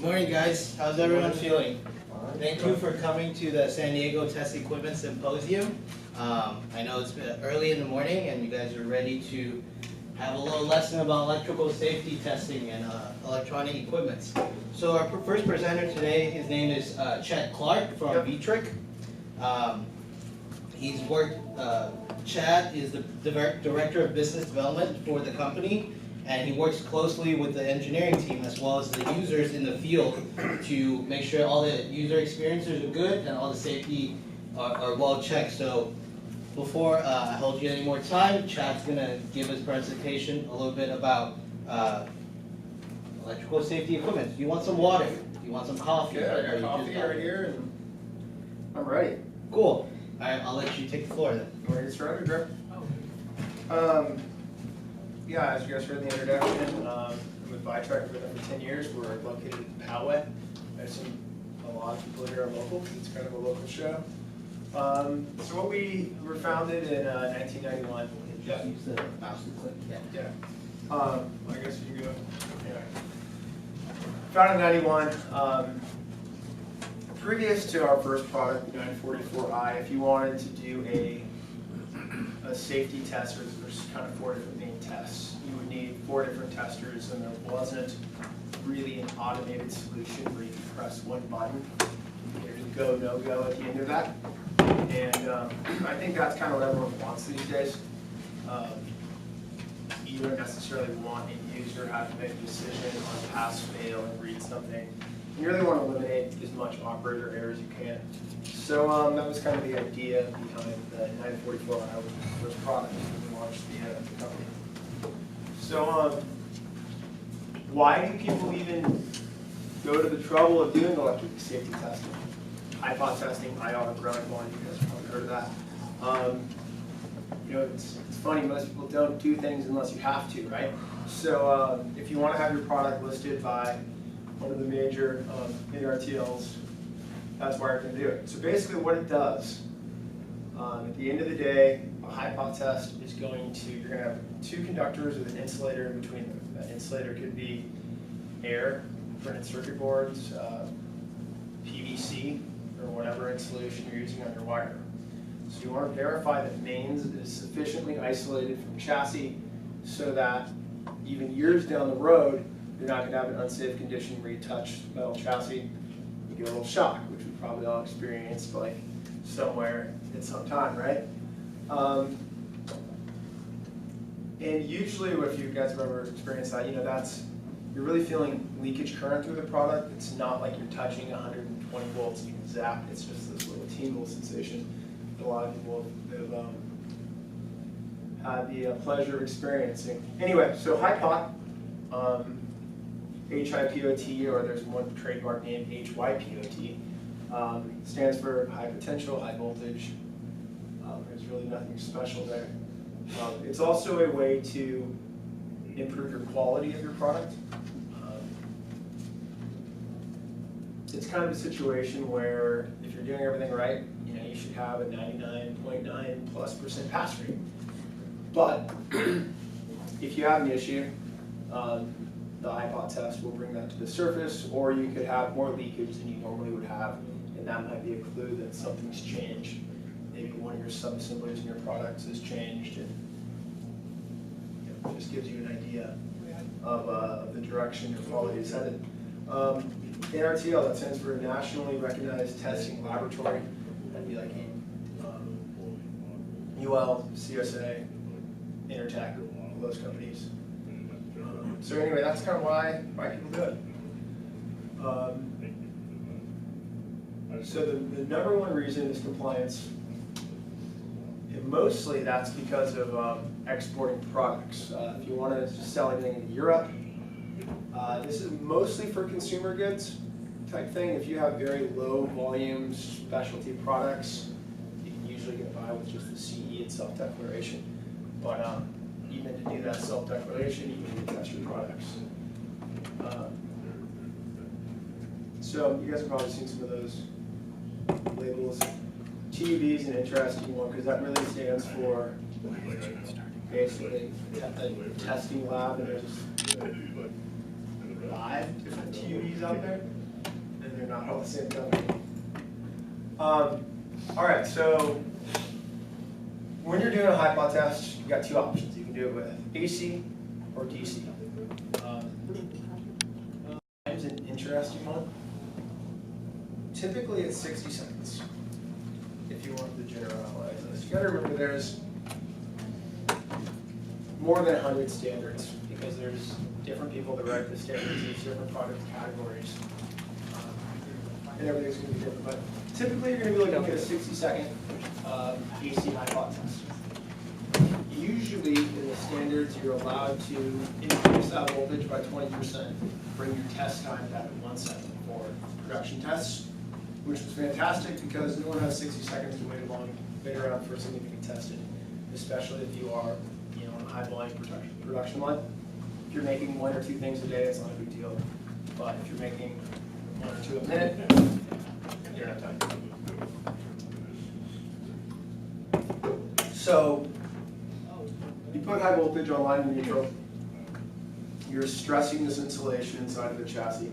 Morning, guys. How's everyone feeling? Thank you for coming to the San Diego Test Equipment Symposium. I know it's early in the morning and you guys are ready to have a little lesson about electrical safety testing and electronic equipment. So our first presenter today, his name is Chad Clark from Vitrek. He's worked, Chad is the Director of Business Development for the company, and he works closely with the engineering team as well as the users in the field to make sure all the user experiences are good and all the safety are well checked. So before I hold you any more time, Chad's going to give his presentation a little bit about electrical safety equipment. Do you want some water? Do you want some coffee? Yeah, I got coffee right here and I'm ready. Cool. All right, I'll let you take the floor then. You want to get started, Greg? Yeah, as you guys heard in the introduction, I'm with Vitrek. I've been there for 10 years. We're located in Poway. I assume a lot of people here are local because it's kind of a local show. So what we were founded in 1991. Yeah. Use the mouse and click. Yeah. I guess you can go. Yeah. Founded in 91. Previous to our first product, the 944i, if you wanted to do a safety test, there's kind of 4 different main tests. You would need 4 different testers, and there wasn't really an automated solution where you could press one button. There's a go, no go at the end of that. And I think that's kind of what everyone wants these days. You don't necessarily want a user to have to make a decision on pass, fail, and read something. You really want to eliminate as much operator error as you can. So that was kind of the idea behind the 944i, which was the first product when we launched the company. So why do people even go to the trouble of doing electric safety testing? HiPop testing, IR, ground one, you guys have probably heard of that. You know, it's funny, most people don't do things unless you have to, right? So if you want to have your product listed by one of the major NRTLs, that's why you're going to do it. So basically what it does, at the end of the day, a HiPop test is going to, you're going to have 2 conductors with an insulator in between them. That insulator could be air, printed circuit boards, PVC, or whatever insulation you're using on your wire. So you want to verify that mains is sufficiently isolated from chassis so that even years down the road, you're not going to have an unsafe condition where you touch metal chassis, you get a little shock, which we probably all experienced like somewhere at some time, right? And usually, if you guys have ever experienced that, you know, you're really feeling leakage current through the product. It's not like you're touching 120 volts and you can zap. It's just this little tingle sensation that a lot of people have had the pleasure of experiencing. Anyway, so HiPop, HiPOT, or there's one trademark named HyPOT, stands for high potential, high voltage. There's really nothing special there. It's also a way to improve your quality of your product. It's kind of a situation where if you're doing everything right, you know, you should have a 99.9+% pass rate. But if you have an issue, the HiPop test will bring that to the surface, or you could have more leakage than you normally would have, and that might be a clue that something's changed. Maybe one of your sub-assemblies in your products has changed, and it just gives you an idea of the direction your quality is headed. NRTL, that stands for Nationally Recognized Testing Laboratory. That'd be like UL, CSA, Intertech, all those companies. So anyway, that's kind of why people do it. So the number one reason is compliance. And mostly that's because of exporting products. If you want to sell anything in Europe, this is mostly for consumer goods type thing. If you have very low volume specialty products, you can usually get by with just the CE and self-declaration. But even to do that self-declaration, you need to test your products. So you guys have probably seen some of those labels. TUV is an interesting one because that really stands for basically a testing lab, and there's 5 different TUDs out there, and they're not all the same company. All right, so when you're doing a HiPop test, you got two options. You can do it with AC or DC. Here's an interesting one. Typically it's 60 seconds if you want to generalize this. You got to remember there's more than 100 standards because there's different people that write the standards, there's different product categories, and everything's going to be different. But typically you're going to be looking at a 60-second AC HiPop test. Usually in the standards you're allowed to increase that voltage by 20%, bring your test time down to 1 second for production tests, which was fantastic because no one has 60 seconds to wait around for something to be tested, especially if you are on a high volume production line. If you're making 1 or 2 things a day, it's not a big deal. But if you're making 1 or 2 a minute, you don't have time. So you put high voltage on line and neutral, you're stressing this insulation inside of the chassis,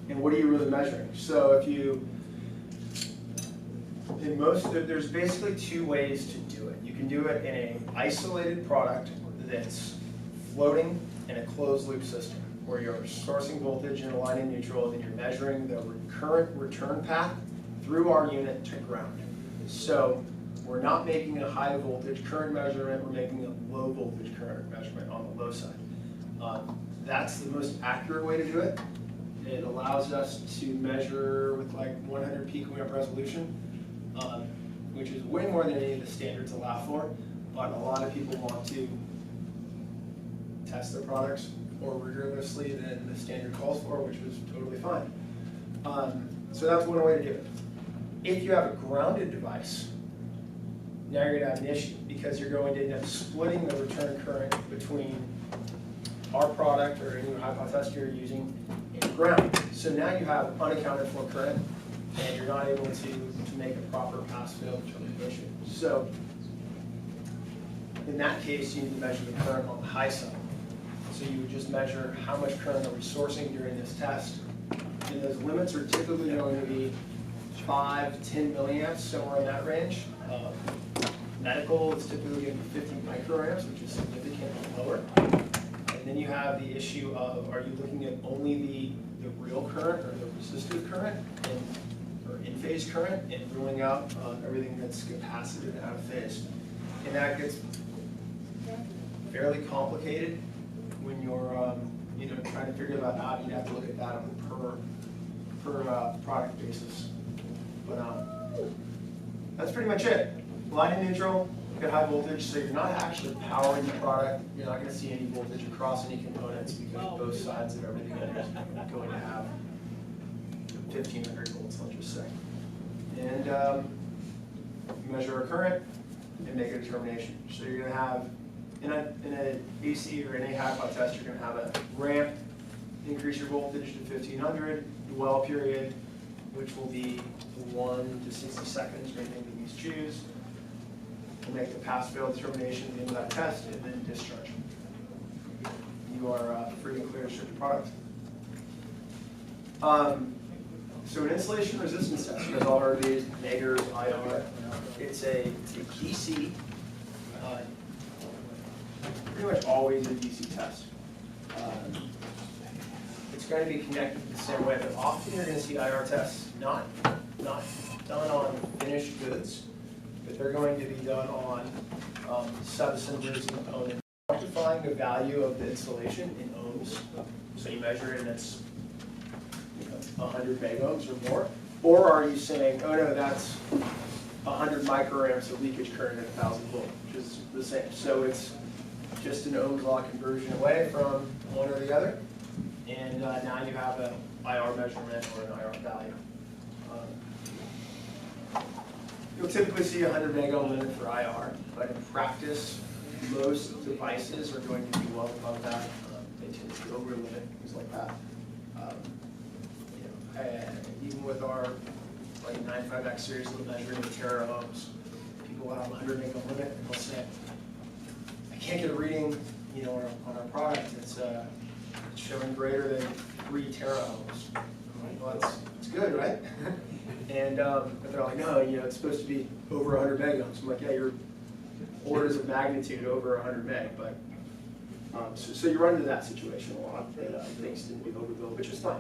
and what are you really measuring? So if you, there's basically 2 ways to do it. You can do it in an isolated product that's floating in a closed loop system, where you're sourcing voltage in a line and neutral, and then you're measuring the current return path through our unit to ground. So we're not making a high voltage current measurement, we're making a low voltage current measurement on the low side. That's the most accurate way to do it. It allows us to measure with like 100 picoamp resolution, which is way more than any of the standards allow for, but a lot of people want to test their products more rigorously than the standard calls for, which was totally fine. So that's one way to do it. If you have a grounded device, now you're going to have an issue because you're going to end up splitting the return current between our product or any HiPop test you're using and ground. So now you have unaccounted for current, and you're not able to make a proper pass-fail determination. So in that case, you need to measure the current on the high side. So you would just measure how much current are we sourcing during this test. And those limits are typically going to be 5 to 10 milliamps, somewhere in that range. Medical is typically going to be 50 microamps, which is significantly lower. And then you have the issue of, are you looking at only the real current or the resistive current or in-phase current, and ruling out everything that's capacitive and out of phase. And that gets fairly complicated when you're trying to figure that out. You'd have to look at that on a per product basis. But that's pretty much it. Line and neutral, get high voltage, so you're not actually powering the product. You're not going to see any voltage across any components because both sides of everything is going to have 1500 volts, let's just say. And measure a current and make a determination. So you're going to have, in an AC or any HiPop test, you're going to have a ramp, increase your voltage to 1500, dwell period, which will be 1 to 60 seconds, anything that you choose. We'll make the pass-fail determination at the end of that test, and then discharge. You are free and clear to ship your product. So an insulation resistance test, you guys all heard these, Megers, IR. It's a DC, pretty much always a DC test. It's going to be connected the same way, but often you're going to see IR tests not done on finished goods, but they're going to be done on subassemblies and components. Quantifying the value of the insulation in ohms, so you measure it and it's 100 megohms or more, or are you saying, oh no, that's 100 microamps of leakage current at 1000 volt, which is the same. So it's just an Ohm's law conversion away from one or the other, and now you have an IR measurement or an IR value. You'll typically see 100 megohm limit for IR, but in practice, most devices are going to be well above that. They tend to over limit, things like that. Even with our 95X series of measuring the tera ohms, people will have 100 megohm limit, and they'll say, I can't get a reading, on our product. It's showing greater than 3 teraohms. Well, that's good, right? And but they're like, no, it's supposed to be over 100 megohms. I'm like, yeah, your orders of magnitude over 100 meg, but so you run into that situation a lot. That things tend to be overbuilt, which is fine.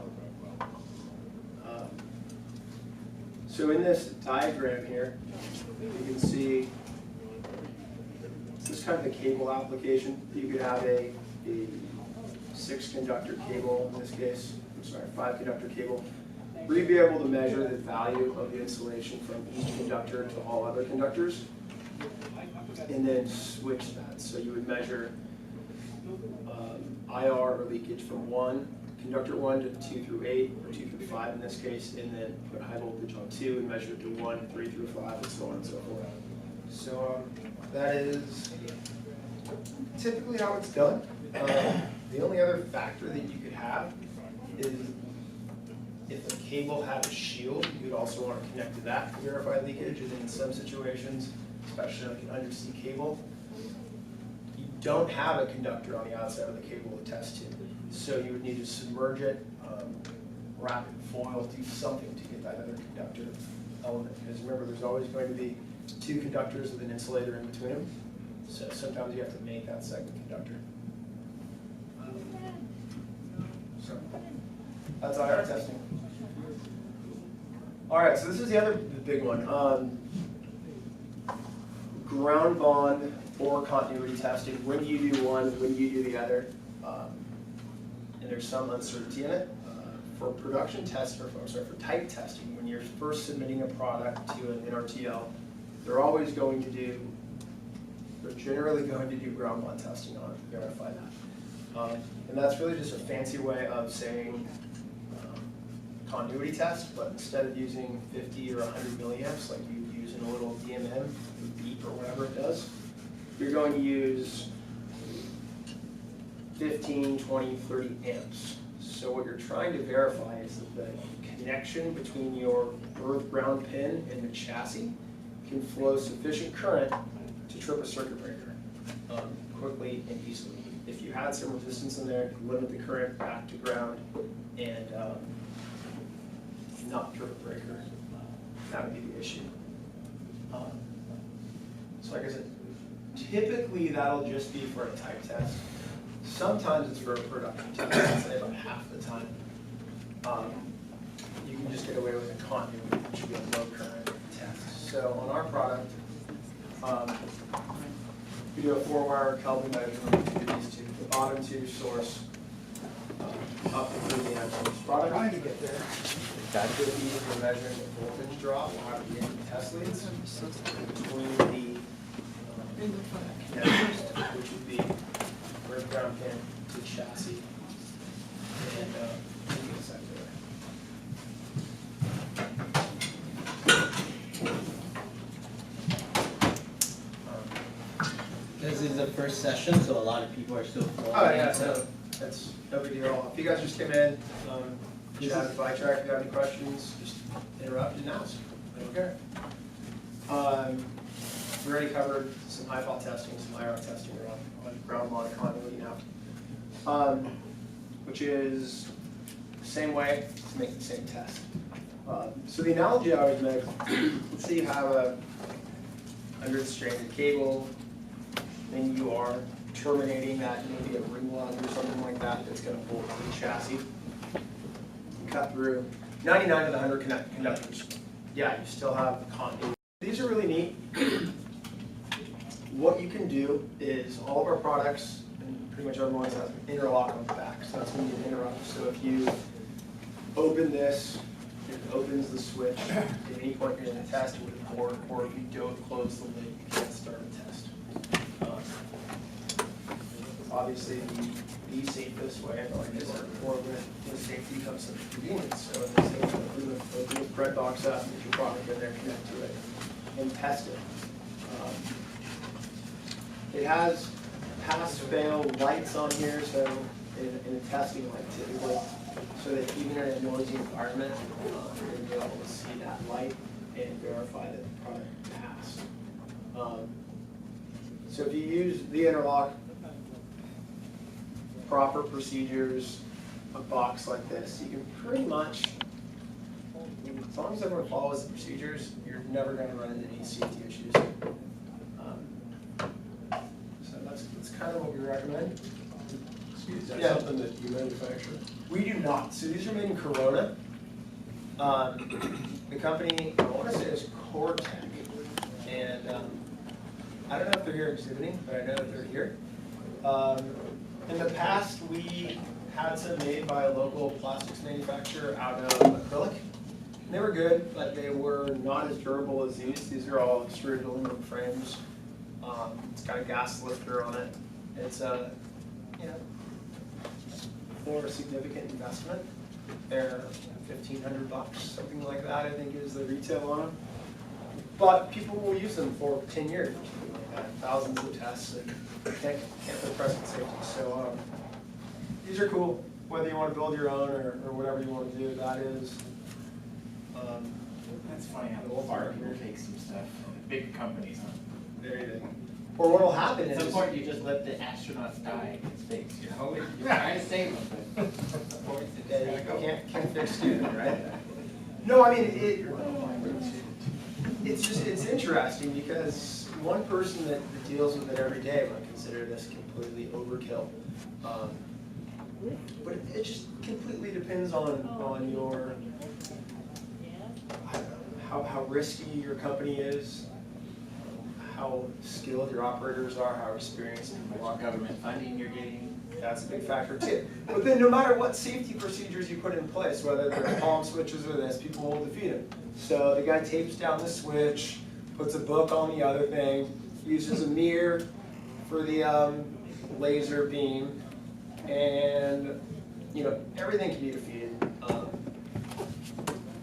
So in this diagram here, you can see this is kind of the cable application. You could have a 6-conductor cable in this case. I'm sorry, 5-conductor cable. Where you'd be able to measure the value of the insulation from each conductor to all other conductors, and then switch that. So you would measure IR or leakage from conductor 1 to 2 through 8, or 2 through 5 in this case, and then put high voltage on 2 and measure it to 1, 3 through 5, and so on and so forth. So that is typically how it's done. The only other factor that you could have is if the cable had a shield, you would also want to connect to that to verify leakage, and in some situations, especially like an undersea cable, you don't have a conductor on the outside of the cable to test to. So you would need to submerge it, wrap it in foil, do something to get that other conductor element. Because remember, there's always going to be 2 conductors with an insulator in between them. So sometimes you have to make that second conductor. So that's IR testing. All right, so this is the big one. Ground bond or continuity testing. When do you do one? When do you do the other? And there's some uncertainty in it. For production test, or for type testing, when you're first submitting a product to an NRTL, they're generally going to do ground bond testing on it to verify that. And that's really just a fancy way of saying continuity test, but instead of using 50 or 100 milliamps like you use in a little DMM, beep or whatever it does, you're going to use 15, 20, 30 amps. So what you're trying to verify is that the connection between your earth ground pin and the chassis can flow sufficient current to trip a circuit breaker quickly and easily. If you had some resistance in there, you limit the current back to ground and not trip a breaker. That would be the issue. So like I said, typically that'll just be for a type test. Sometimes it's for a production test. I'd say about half the time. You can just get away with a continuity, which would be a low current test. So on our product, we do a 4-wire Kelvin measurement to these two. The bottom 2 source up to 3 amps on this product. Trying to get there. That's going to be for measuring the voltage drop out of the test leads between the connectors, which would be earth ground pin to chassis. And give me a second there. This is the first session, so a lot of people are still flowing. Oh yeah, so that's no big deal. If you guys just came in, chat with Vitrek, if you have any questions, just interrupt and ask. I don't care. We already covered some HiPop testing, some IR testing on ground bond continuity now, which is the same way to make the same test. So the analogy I always make, let's say you have a 100-stranded cable, then you are terminating that, maybe a ring lug or something like that that's going to pull to the chassis. You cut through 99 of the 100 conductors. Yeah, you still have continuity. These are really neat. What you can do is all of our products, and pretty much everyone's has an interlock on the back, so that's when you interrupt. So if you open this, it opens the switch. At any point you're in the test, it would work, or if you don't close the lid, you can't start a test. Obviously, the safest way, like I said before, with safety comes some convenience. So in this case, open the bread box up, get your product in there, connect to it, and test it. It has pass-fail lights on here, so in a testing light typically, so that even in a noisy environment, you'll be able to see that light and verify that the product passed. So if you use the interlock, proper procedures, a box like this, you can pretty much, as long as everyone follows the procedures, you're never going to run into any safety issues. So that's kind of what we recommend. Is that Yeah. something that you manufacture? We do not. So these are made in Corona. The company, I want to say, is Cortec. And I don't know if they're here exhibiting, but I know that they're here. In the past, we had some made by a local plastics manufacturer out of acrylic. And they were good, but they were not as durable as these. These are all extruded aluminum frames. It's got a gas lifter on it. It's a, for a significant investment. They're $1,500, something like that, I think is the retail on them. But people will use them for 10 years, or something like that, thousands of tests, and can't put present safety. So these are cool, whether you want to build your own or whatever you want to do, that is. That's funny how the bar here takes some stuff. Big companies, huh? Very big. Or what will happen At is. some point, you just let the astronauts die in space, you know? You're trying to save them, but at some point, it's Yeah, gotta go. you can't fix stupid, right? No, I mean, it's interesting because one person that deals with it every day might consider this completely overkill. But it just completely depends on your, I don't know, how risky your company is, how skilled your operators are, how experienced people What are. government funding you're getting. That's a big factor too. But then no matter what safety procedures you put in place, whether they're palm switches or this, people will defeat them. So the guy tapes down the switch, puts a book on the other thing, uses a mirror for the laser beam, and everything can be defeated.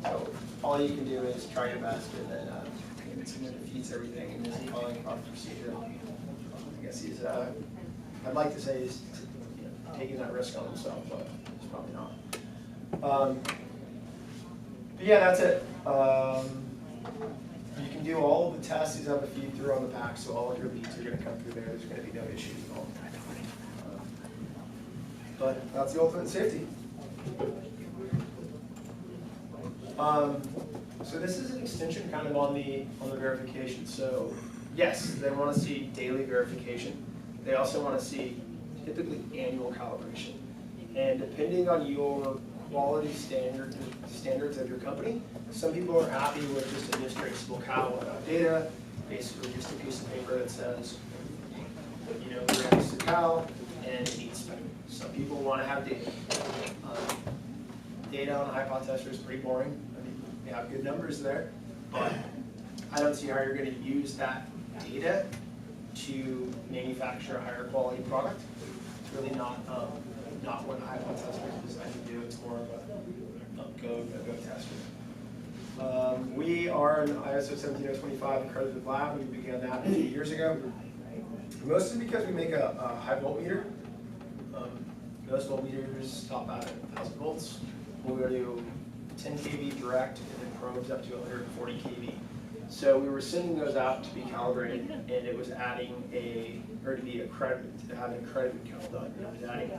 So all you can do is try your best, and then if someone defeats everything and isn't following the proper procedure, I guess he's I'd like to say he's taking that risk on himself, but he's probably not. But yeah, that's it. You can do all of the tests. These have a feed through on the back, so all of your leads are going to come through there. There's going to be no issues at all. But that's the ultimate safety. So this is an extension kind of on the verification. So yes, they want to see daily verification. They also want to see typically annual calibration. And depending on your quality standards of your company, some people are happy with just a districtable cal without data, basically just a piece of paper that says, grams to cal and it needs spec. Some people want to have data. Data on a HiPop tester is pretty boring. I mean, you have good numbers there, but I don't see how you're going to use that data to manufacture a higher quality product. It's really not what a HiPop tester is designed to do. It's more of a go tester. We are an ISO 17025 accredited lab. We began that a few years ago. Mostly because we make a high voltmeter. Most voltmeters top out at 1,000 volts. We'll go to 10 kV direct and then probes up to 140 kV. So we were sending those out to be calibrated, and it was adding to be accredited, to have an accredited cal done. It was adding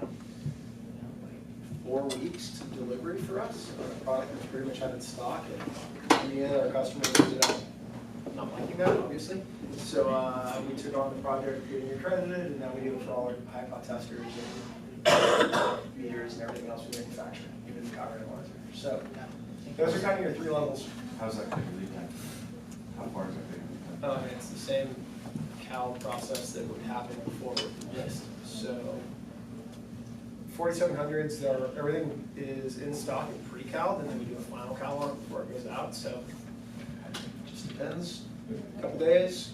4 weeks to delivery for us on a product that's pretty much out in stock. And the other customers ended up not liking that, obviously. So we took on the project of getting accredited, and now we do it for all our HiPop testers and meters and everything else we manufacture, even the power analyzer. So those are kind of your 3 levels. How's that going to lead time? How far is that going to It's the same cal process that would happen before with the mist. So 4700s, everything is in stock and pre-caled, and then we do a final cal on it before it goes out. So it just depends. A couple days,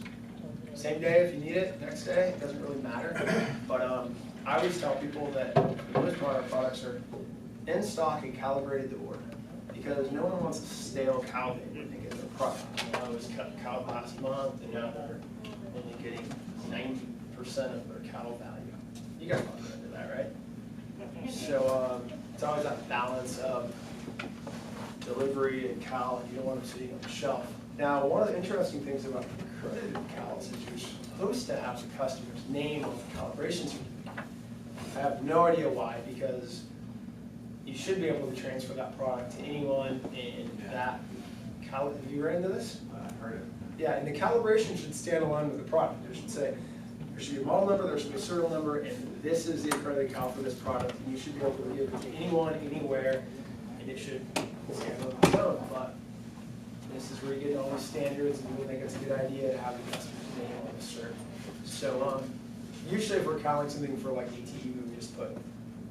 same day if you need it, next day, it doesn't really matter. But I always tell people that for the most part our products are in stock and calibrated to order, because no one wants a stale cal data when they get their product. I was cal last month, and now they're only getting 90% of their cal value. You guys want to go into that, right? So it's always that balance of delivery and cal, and you don't want them sitting on the shelf. Now, one of the interesting things about accredited cals is you're supposed to have the customer's name on the calibration certificate. I have no idea why, because should be able to transfer that product to anyone in that have you ran into this? I've heard it. Yeah, and the calibration should stand along with the product. It should say, there should be a model number, there should be a serial number, and this is the accredited cal for this product, and you should be able to give it to anyone, anywhere, and it should stand on its own. But this is where you get all these standards, and we think it's a good idea to have the customer's name on the cert. So usually if we're calling something for like ATU, we just put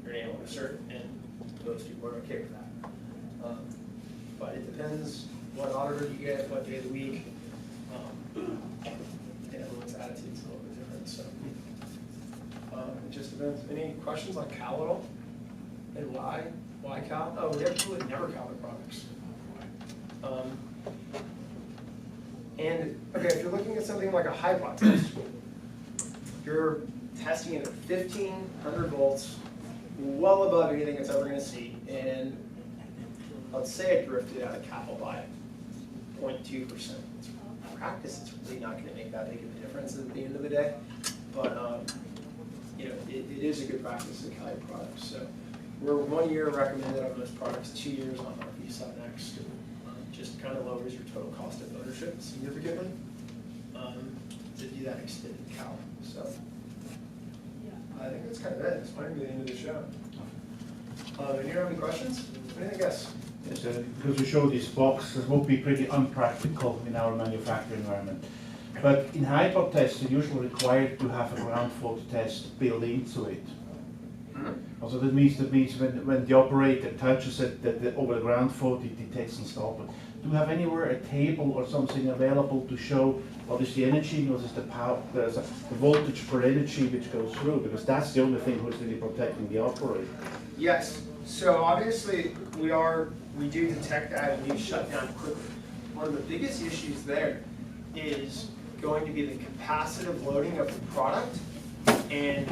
your name on the cert, and most people are okay with that. But it depends what auditor you get, what day of the week. And everyone's attitude's a little bit different, so. It just depends. Any questions on cal at all? And why? Why cal? Oh, we have people that never cal their products. And, okay, if you're looking at something like a HiPop test, you're testing it at 1500 volts, well above anything it's ever going to see, and let's say it drifted out of cal by 0.2%. In practice, it's really not going to make that big of a difference at the end of the day, but you know, it is a good practice to cal your products. So we're 1 year recommended on most products, 2 years on our V7 Next. Just kind of lowers your total cost of ownership significantly to do that extended cal. So I think that's kind of it. This might be the end of the show. Do you have any questions? Anything else? Yes, because we show this box, this would be pretty unpractical in our manufacturing environment. But in HiPop Test, you're usually required to have a ground fault test built into it. Also, that means when the operator touches it, that over the ground fault, it detects and stops it. Do you have anywhere a table or something available to show what is the energy, what is the power, the voltage per energy which goes through? Because that's the only thing who's really protecting the operator. Yes. So obviously we do detect that and we shut down quickly. One of the biggest issues there is going to be the capacitive loading of the product, and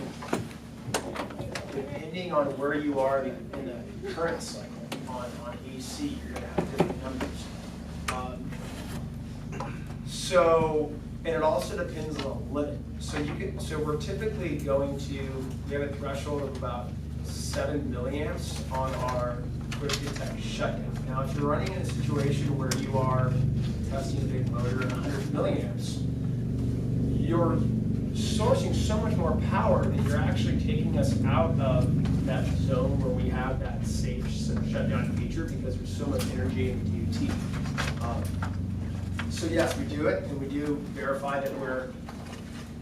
depending on where you are in the current cycle on AC, you're going to have different numbers. And it also depends on the limit. So we're typically going to, we have a threshold of about 7 milliamps on our quick detect shutdown. Now, if you're running in a situation where you are testing a big motor at 100 milliamps, you're sourcing so much more power that you're actually taking us out of that zone where we have that safe shutdown feature because there's so much energy in the DUT. So yes, we do it, and we do verify that we're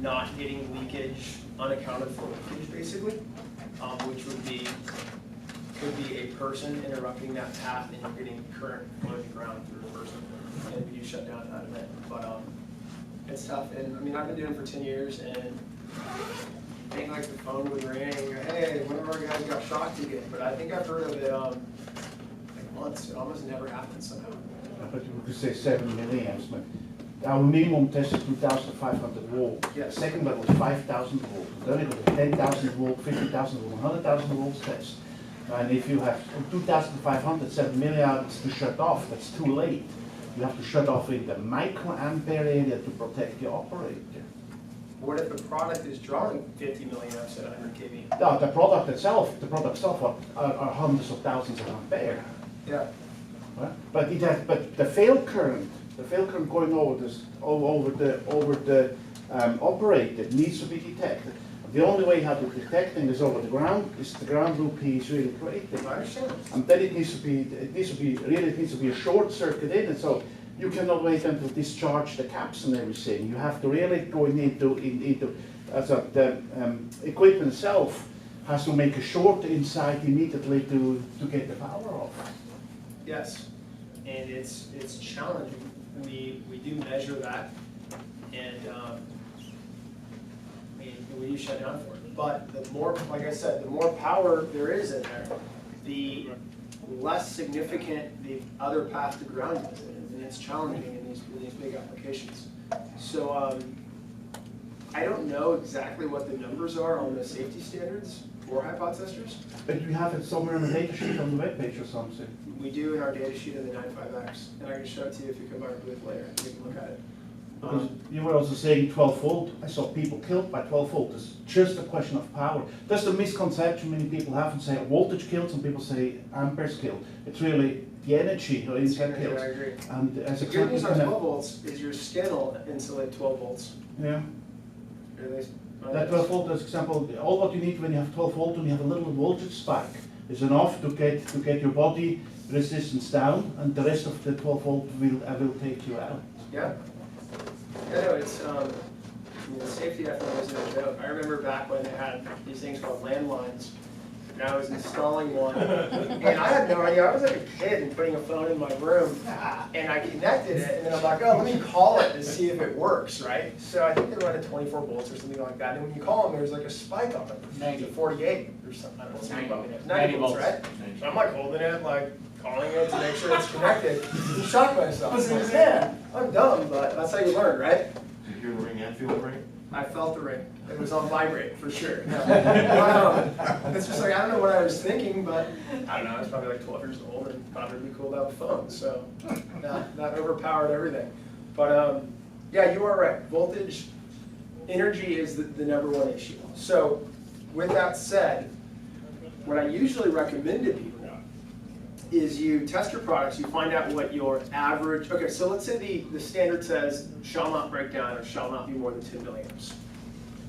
not getting leakage, unaccounted for leakage, basically, which could be a person interrupting that path, and you're getting current flowing ground through a person, and we do shut down that event. But it's tough, and I mean, I've been doing it for 10 years, and I think like the phone would ring, hey, one of our guys got shocked again, but I think I've heard of it like once. It almost never happens somehow. But you could say 7 milliamps. But our minimum test is 2,500 volt. Yes. Second level is 5,000 volt. Then you got a 10,000 volt, 50,000 volt, 100,000 volts test. And if you have 2,500, 7 milliamps to shut off, that's too late. You have to shut off in the microampere area to protect the operator. What if the product is drawing 50 milliamps at 100 kV? No, the product itself are hundreds of thousands of ampere. Yeah. Right? But the fail current going over the operator needs to be detected. The only way how to detecting is over the ground is the ground loop he is really creating. I understand. And then it needs to be a short circuit in it, so you cannot wait until discharge the caps and everything. You have to really go into the equipment itself has to make a short inside immediately to get the power off. Yes, and it's challenging. We do measure that, and we do shut down for it. But the more, like I said, the more power there is in there, the less significant the other path to ground is, and it's challenging in these big applications. So I don't know exactly what the numbers are on the safety standards for HiPop testers. But you have it somewhere on the data sheet on the webpage or something. We do in our data sheet of the 95X, and I can show it to you if you come by our booth later. You can look at it. Because you were also saying 12 volt. I saw people killed by 12 volt. It's just a question of power. That's the misconception many people have and say voltage killed. Some people say amperes killed. It's really the energy or inside Energy, kills. I agree. And as The a good news on kind 12 volts is your skin will insulate 12 volts. yeah. At least That 12 volt, as example, all what you need when you have 12 volt and you have a little voltage spike is enough to get your body resistance down, and the rest of the 12 volt will take you out. Yeah. Yeah, no, it's, safety definitely isn't a joke. I remember back when they had these things called landlines, and I was installing one, and I had no idea, I was like a kid and putting a phone in my room, and I connected it, and then I'm like, oh, let me call it to see if it works, right? So I think they run at 24 volts or something like that, and when you call them, there's like a spike on it. 90. 48 or something, I don't know, something about it. 90 volts, volts. right? So I'm like holding it, like calling it to make sure it's connected, and shocked myself. I was like, man, I'm dumb, but that's how you learn, right? Did you hear the ring and feel the ring? I felt the ring. It was on vibrate for sure. No. It's just like I don't know what I was thinking, but I don't know. I was probably like 12 years old and thought it'd be cool to have a phone, so not overpowered everything. But yeah, you are right. Voltage, energy is the number one issue. So with that said, what I usually recommend to people is you test your products, you find out what your average, okay, so let's say the standard says shall not break down or shall not be more than 10 milliamps.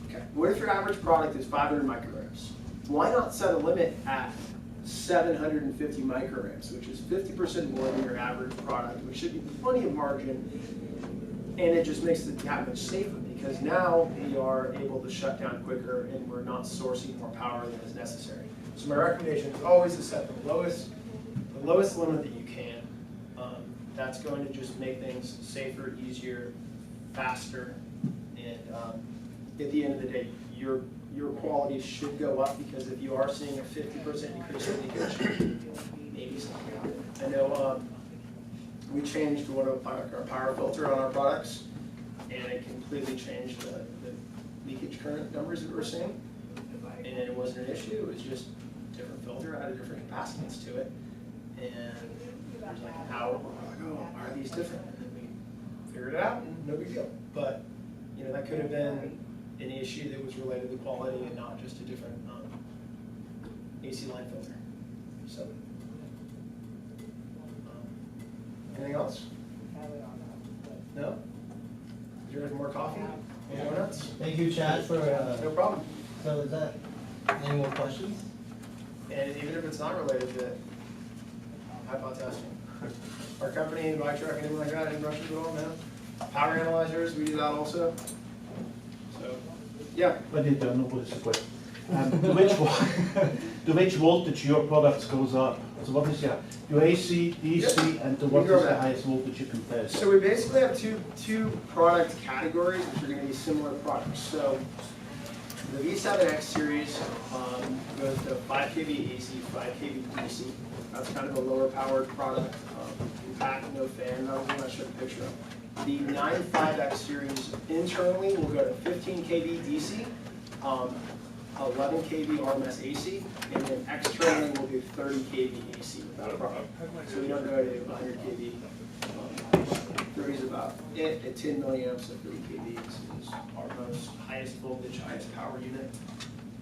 Okay, what if your average product is 500 microamps? Why not set a limit at 750 microamps, which is 50% more than your average product, which should be plenty of margin, and it just makes it that much safer because now we are able to shut down quicker and we're not sourcing more power than is necessary. So my recommendation is always to set the lowest limit that you can. That's going to just make things safer, easier, faster, and at the end of the day, your quality should go up because if you are seeing a 50% increase in leakage, maybe something about it. I know we changed one of our power filter on our products, and it completely changed the leakage current numbers that we were seeing, and it wasn't an issue. It was just a different filter, had a different capacitance to it. And there's like, how are these different? And then we figured it out, and no big deal. But you know, that could have been an issue that was related to quality and not just a different AC line filter. So, anything else? No? Is there any more coffee? Any donuts? Thank you, Chad, for, No problem. so is that, any more questions? And even if it's not related to HiPop testing. Our company, Vitrek, anything like that, any rushes at all, man? Power analyzers, we do that also. So, yeah. But it nobody's a question. To which voltage your products goes up? So what is your AC, DC, and to what is the highest voltage you can test? So we basically have two product categories, which are going to be similar products. So the V7X series goes to 5 kV AC, 5 kV DC. That's kind of a lower powered product, compact, no fan. That was what I showed a picture of. The 95X series internally will go to 15 kV DC, 11 kV RMS AC, and then externally will do 30 kV AC without a problem. So we don't go to 100 kV. 30 is about it at 10 milliamps, so 30 kV is our most highest voltage, highest power unit.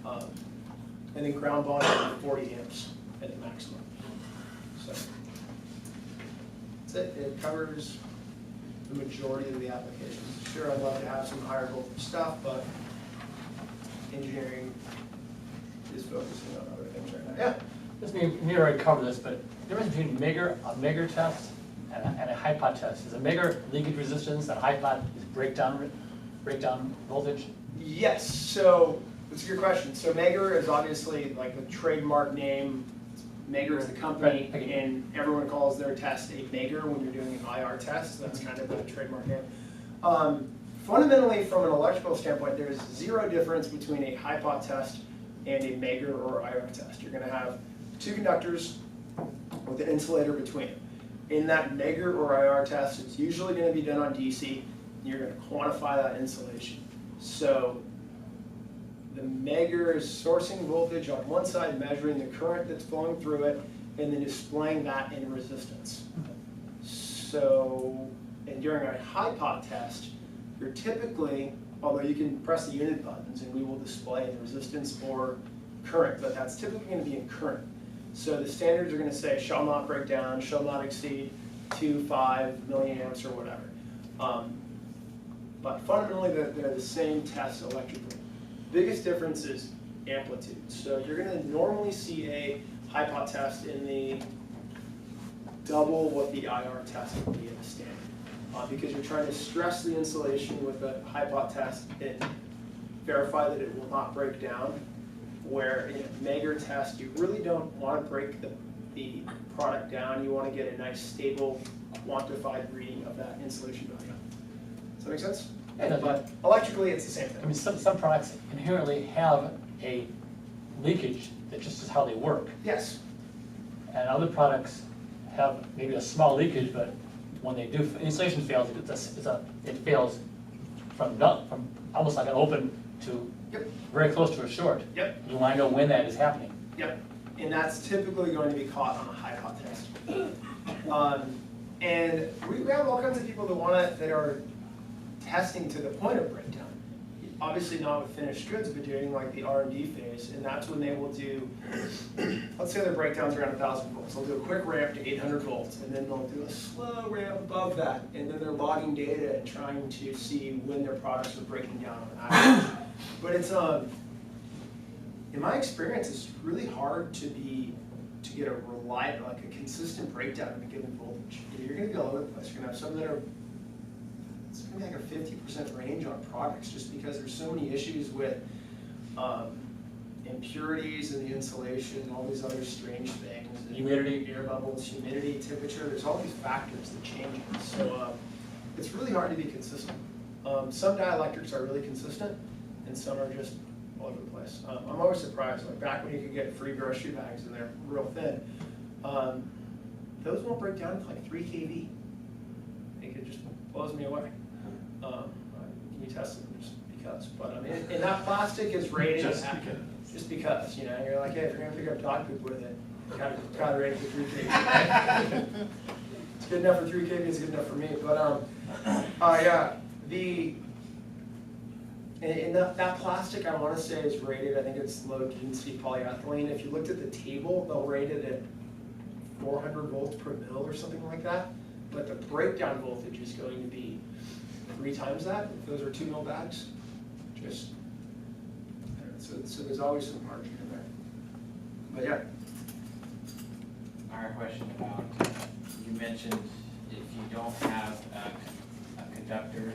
And then ground volume at 40 amps at the maximum. So that's it. It covers the majority of the applications. Sure, I'd love to have some higher voltage stuff, but engineering is focusing on other things right now. Yeah. This may already cover this, but the difference between a Megger test and a HiPop test. Is a Megger leakage resistance and HiPop is breakdown voltage? Yes, so that's a good question. So Megger is obviously like the trademark name. Megger is the company, Right. and everyone calls their test a Megger when you're doing an IR test. That's kind of the trademark name. Fundamentally, from an electrical standpoint, there's zero difference between a HiPop test and a Megger or IR test. You're going to have two conductors with an insulator between them. In that Megger or IR test, it's usually going to be done on DC, and you're going to quantify that insulation. So the Megger is sourcing voltage on one side, measuring the current that's flowing through it, and then displaying that in resistance. So, and during a HiPop test, you're typically, although you can press the unit buttons and we will display the resistance or current, but that's typically going to be in current. So the standards are going to say shall not break down, shall not exceed 2.5 milliamps or whatever. But fundamentally they're the same test electrically. Biggest difference is amplitude. So you're going to normally see a HiPop test in the double what the IR test would be in the standard. Because you're trying to stress the insulation with a HiPop test and verify that it will not break down. Where in a Megger test, you really don't want to break the product down. You want to get a nice, stable, quantified reading of that insulation value. Does that make sense? Yeah, But electrically, it's the same I mean, thing. some products inherently have a leakage that just is how they work. Yes. And other products have maybe a small leakage, but when they do, insulation fails, it fails from almost like an open to Yep. very close to a short. Yep. You want to know when that is happening. Yep. And that's typically going to be caught on a HiPop test. And we have all kinds of people that are testing to the point of breakdown. Obviously not with finished goods, but doing like the R&D phase, and that's when they will do, let's say their breakdown's around 1,000 volts. They'll do a quick ramp to 800 volts, and then they'll do a slow ramp above that, and then they're logging data and trying to see when their products are breaking down on average. But it's, in my experience, it's really hard to get a reliable, like a consistent breakdown in a given voltage. You're gonna be all over the place. You're gonna have some that are, it's gonna be like a 50% range on products just because there's so many issues with impurities in the insulation and all these other strange things. And Humidity. air bubbles, humidity, temperature, there's all these factors that change it. So it's really hard to be consistent. Some dielectrics are really consistent and some are just all over the place. I'm always surprised, like back when you could get free grocery bags and they're real thin, those won't break down to like 3 kV. It just blows me away. Can you test them just because? But I mean, and that plastic is rated just because, you know, you're like, hey, if you're gonna pick up dog poop with it, you gotta rate it for 3 kV. It's good enough for 3 kV, it's good enough for me. But yeah, and that plastic I want to say is rated, I think it's low density polyethylene. If you looked at the table, they'll rate it at 400 volts per mil or something like that. But the breakdown voltage is going to be 3 times that if those are 2 mil bags. Just, so there's always some margin in there. But yeah. Our question about, you mentioned if you don't have a conductor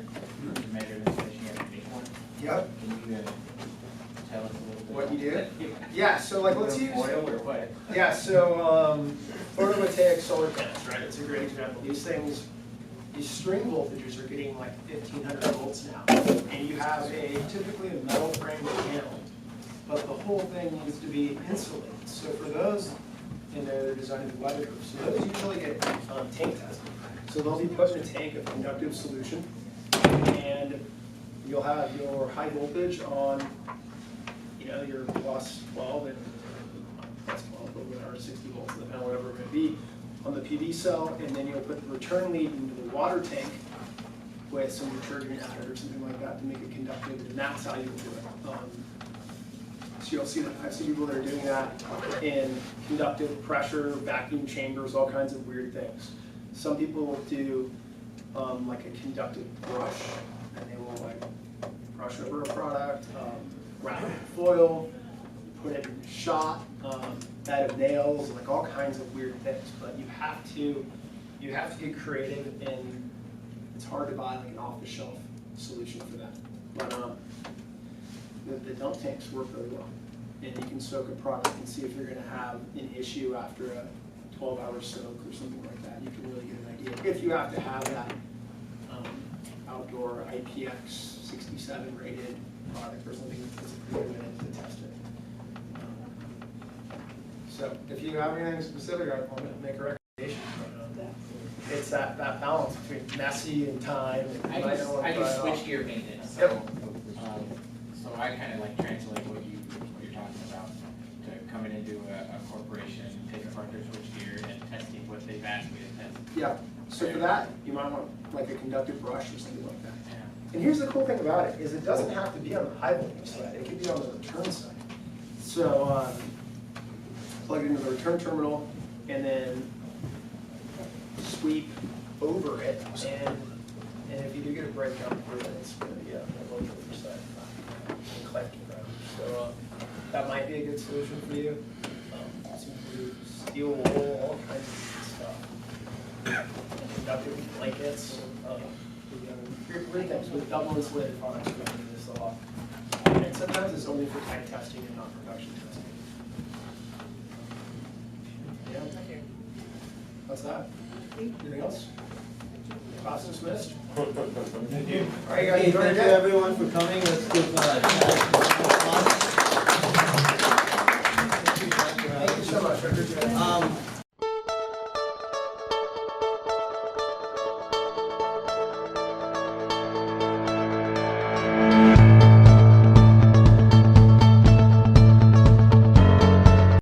to measure the insulation, you have to make one. Yep. Can you tell us a little bit? What you do? Yeah. Yeah, so like let's use. Foil or what? Yeah, so photovoltaic solar panels, right? It's a great example. These things, these string voltages are getting like 1,500 volts now. And you have typically a metal frame panel, but the whole thing needs to be insulated. So for those, they're designed to be weatherproof. So those usually get tank tested. So they'll be put in a tank of conductive solution, and you'll have your high voltage on, you know, your plus 12 and plus 12 or 60 volts, depending on whatever it may be, on the PV cell, and then you'll put the return lead into the water tank with some detergent added or something like that to make it conductive, and that's how you'll do it. So you'll see that I've seen people that are doing that in conductive pressure, vacuum chambers, all kinds of weird things. Some people will do like a conductive brush, and they will like brush over a product, wrap it in foil, put it in shot, bed of nails, like all kinds of weird things. But you have to get creative, and it's hard to buy like an off-the-shelf solution for that. But the dump tanks work really well, and you can soak a product and see if you're going to have an issue after a 12-hour soak or something like that. You can really get an idea if you have to have that outdoor IPX 67 rated product or something that's a pretty good way to test it. So if you have anything specific, I'll make a recommendation. It's that balance between messy and time. And I do switchgear maintenance, so, Yep. So I kind of like translate what you're talking about to coming into a corporation, taking apart their switchgear and testing what they've asked me to test. Yeah, so for that, you might want like a conductive brush or something like that. Yeah. And here's the cool thing about it, is it doesn't have to be on the high voltage side, it can be on the return side. So, plug it into the return terminal, and then sweep over it, and if you do get a breakdown for it, it's gonna be on the low voltage side, and collecting ground. So, that might be a good solution for you. Some blue steel wool, all kinds of good stuff. Conductive blankets, great things with double insulated products, we can do this a lot. And sometimes it's only for type testing and not production testing. Yeah. What's that? Anything else? Class dismissed? All right, guys, enjoy your Thank you day. everyone for coming, let's give Chad a round of applause.